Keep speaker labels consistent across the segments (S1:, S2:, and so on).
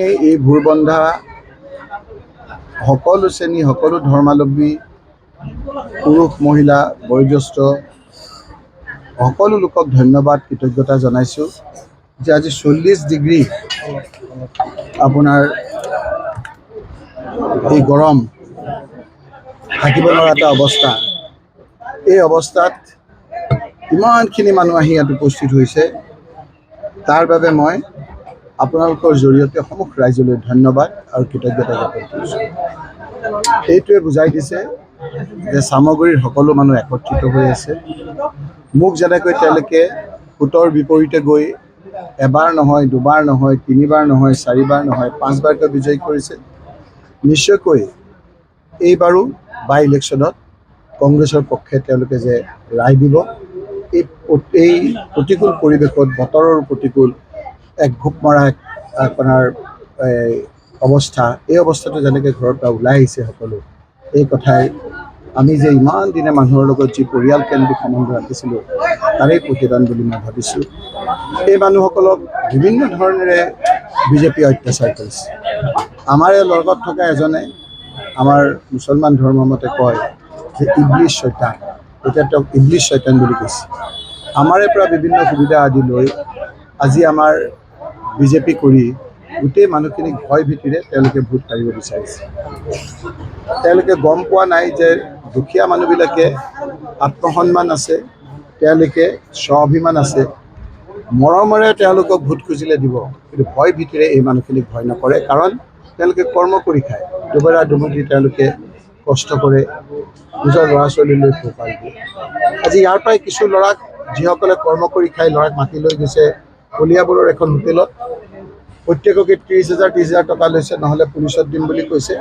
S1: এই ভোৰবন্ধা সকলো শ্ৰেণী সকলো ধৰ্মাৱলম্বী পুৰুষ মহিলা বয়োজ্যেষ্ঠ সকলো লোকক ধন্যবাদ কৃতজ্ঞতা জনাইছোঁ যে আজি 40 ডিগ্ৰী আপোনাৰ এই গৰম থাকিব নোৱাৰা এটা অৱস্থা। এই অৱস্থাত ইমানখিনি মানুহ আহি ইয়াত উপস্থিত হৈছে, তাৰ বাবে মই আপোনালোকৰ জৰিয়তে সমগ্ৰ ৰাইজলৈ ধন্যবাদ আৰু কৃতজ্ঞতা জ্ঞাপন কৰিছোঁ। এইটোৱে বুজাই দিছে যে চামগুৰিৰ সকলো মানুহ একত্ৰিত হৈ আছে। মোক যেনেকৈ তেওঁলোকে ভোটৰ বিপৰীতে গৈ এবাৰ নহয়, দুবাৰ নহয়, তিনিবাৰ নহয়, চাৰিবাৰ নহয়, 5 বাৰকৈ বিজয়ী কৰিছে, নিশ্চয়কৈ এইবাৰো বাই ইলেকশ্যনত কংগ্ৰেছৰ পক্ষে তেওঁলোকে যে ৰায় দিব, এই প্ৰতিকূল পৰিৱেশত বতৰৰ প্ৰতিকূল এক ঘোপ মৰা আপোনাৰ অৱস্থা, এই অৱস্থাটো যেনেকৈ ঘৰৰ পৰা ওলাই আহিছে সকলো, এই কথাই আমি যে ইমান দিনে মানুহৰ লগত যি পৰিয়ালকেন্দ্ৰিক সম্বন্ধ ৰাখিছিলোঁ তাৰেই প্ৰতিদান বুলি মই ভাবিছোঁ। এই মানুহসকলক বিভিন্ন ধৰণেৰে বিজেপি অত্যাচাৰ কৰিছে। আমাৰ এই লগত থকা এজনে আমাৰ মুছলমান ধৰ্মৰ মতে কয় যে ইবলিছ শয়তান, এতিয়া তেওঁক ইবলিছ শয়তান বুলি কৈছে। আমাৰে পৰা বিভিন্ন সুবিধা আদি লৈ আজি আমাৰ বিজেপি কৰি গোটেই মানুহখিনিক ভয় ভীতিৰে তেওঁলোকে ভোট কাঢ়িব বিচাৰিছে। তেওঁলোকে গম পোৱা নাই যে দুখীয়া মানুহবিলাকে আত্মসন্মান আছে, তেওঁলোকে স্বাভিমান আছে, মৰমেৰে তেওঁলোকক ভোট খুজিলে দিব, কিন্তু ভয় ভীতিৰে এই মানুহখিনিক ভয় নকৰে, কাৰণ তেওঁলোকে কৰ্ম কৰি খায়, দুবেলা দুমুঠি তেওঁলোকে কষ্ট কৰে, নিজৰ ল'ৰা ছোৱালীলৈ পোহপাল দিয়ে। আজি ইয়াৰ পৰাই কিছু ল'ৰাক যিসকলে কৰ্ম কৰি খাই ল'ৰাক মাতি লৈ গৈছে কলিয়াবৰৰ এখন হোটেলত, প্ৰত্যেককে 30,000 টকা লৈছে, নহ'লে পুলিচত দিম বুলি কৈছে,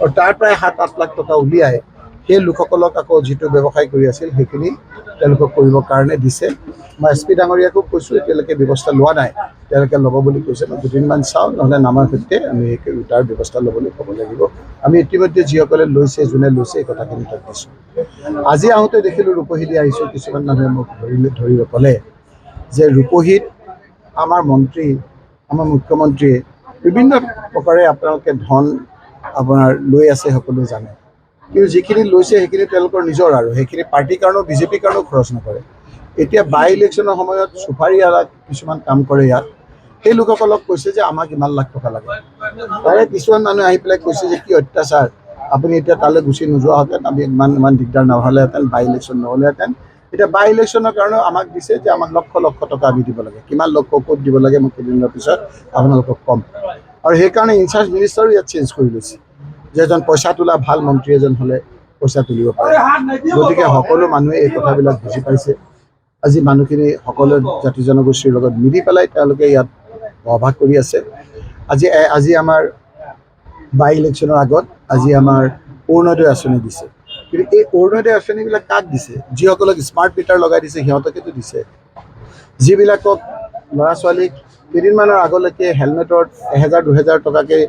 S1: আৰু তাৰ পৰাই 7-8 লাখ টকা উলিয়াই সেই লোকসকলক আকৌ যিটো ব্যৱসায় কৰি আছিল সেইখিনি তেওঁলোকক কৰিবৰ কাৰণে দিছে। মই SP ডাঙৰীয়াকো কৈছোঁ, এতিয়ালৈকে ব্যৱস্থা লোৱা নাই, তেওঁলোকে ল'ব বুলি কৈছে। মই দুদিনমান চাওঁ, নহ'লে নামাৰ সৈতে আমি তাৰ ব্যৱস্থা ল'বলৈ ক'ব লাগিব। আমি ইতিমধ্যে যিসকলে লৈছে, যোনে লৈছে, এই কথাখিনি তাক দিছোঁ। আজি আহোঁতে দেখিলোঁ ৰূপহী আহিছোঁ, কিছুমান মানুহে মোক ধৰি ক'লে যে ৰূপহীত আমাৰ মন্ত্ৰী, আমাৰ মুখ্যমন্ত্ৰীয়ে বিভিন্ন প্ৰকাৰে আপোনালোকে ধন আপোনাৰ লৈ আছে, সকলোৱে জানে, কিন্তু যিখিনি লৈছে সেইখিনি তেওঁলোকৰ নিজৰ, আৰু সেইখিনি পাৰ্টিৰ কাৰণেও বিজেপিৰ কাৰণেও খৰচ নকৰে। এতিয়া বাই ইলেকশ্যনৰ সময়ত চুপাৰী কিছুমান কাম কৰে ইয়াত, সেই লোকসকলক কৈছে যে আমাক ইমান লাখ টকা লাগে। তাৰে কিছুমান মানুহে আহি পেলাই কৈছে যে কি অত্যাচাৰ, আপুনি এতিয়া তালৈ গুচি নোযোৱাহেঁতেন, আমি ইমান দিগদাৰ নহ'লেহেঁতেন, বাই ইলেকশ্যন নহ'লেহেঁতেন। এতিয়া বাই ইলেকশ্যনৰ কাৰণেও আমাক দিছে যে আমাক লক্ষ লক্ষ টকা আমি দিব লাগে। কিমান লক্ষ ক'ত দিব লাগে মই কেইদিনৰ পিছত আপোনালোকক ক'ম। আৰু সেইকাৰণে ইনচাৰ্জ মিনিষ্টাৰো ইয়াত চেঞ্জ কৰি লৈছে, যে এজন পইচা তোলা ভাল মন্ত্ৰী এজন হ'লে পইচা তুলিব পাৰে। গতিকে সকলো মানুহে এই কথাবিলাক বুজি পাইছে। আজি মানুহখিনি সকলো জাতি জনগোষ্ঠীৰ লগত মিলি পেলাই তেওঁলোকে ইয়াত সভা কৰি আছে। আজি আমাৰ বাই ইলেকশ্যনৰ আগত আজি আমাৰ অৰুণোদয় আঁচনি দিছে, কিন্তু এই অৰুণোদয় আঁচনিবিলাক কাক দিছে? যিসকলক স্মাৰ্ট মিটাৰ লগাই দিছে সিহঁতকেতো দিছে। যিবিলাকক ল'ৰা ছোৱালীক কেইদিনমানৰ আগলৈকে হেলমেটত 1000-2000 টকাকৈ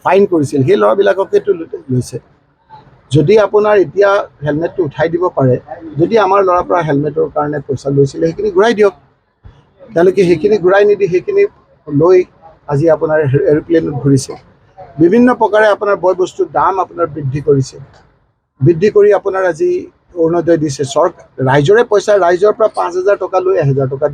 S1: ফাইন কৰিছিল, সেই ল'ৰাবিলাককেতো লৈছে। যদি আপোনাৰ এতিয়া হেলমেটটো উঠাই দিব পাৰে, যদি আমাৰ ল'ৰাৰ পৰা হেলমেটৰ কাৰণে পইচা লৈছিলে সেইখিনি ঘূৰাই দিয়ক। তেওঁলোকে সেইখিনি ঘূৰাই নিদি সেইখিনি লৈ আজি আপোনাৰ এৰোপ্লেনত ঘূৰিছে। বিভিন্ন প্ৰকাৰে আপোনাৰ বয় বস্তুৰ দাম আপোনাৰ বৃদ্ধি কৰিছে, বৃদ্ধি কৰি আপোনাৰ আজি অৰুণোদয় দিছে। ৰাইজৰে পইচা, ৰাইজৰ পৰা 5000 টকা লৈ 1000 টকা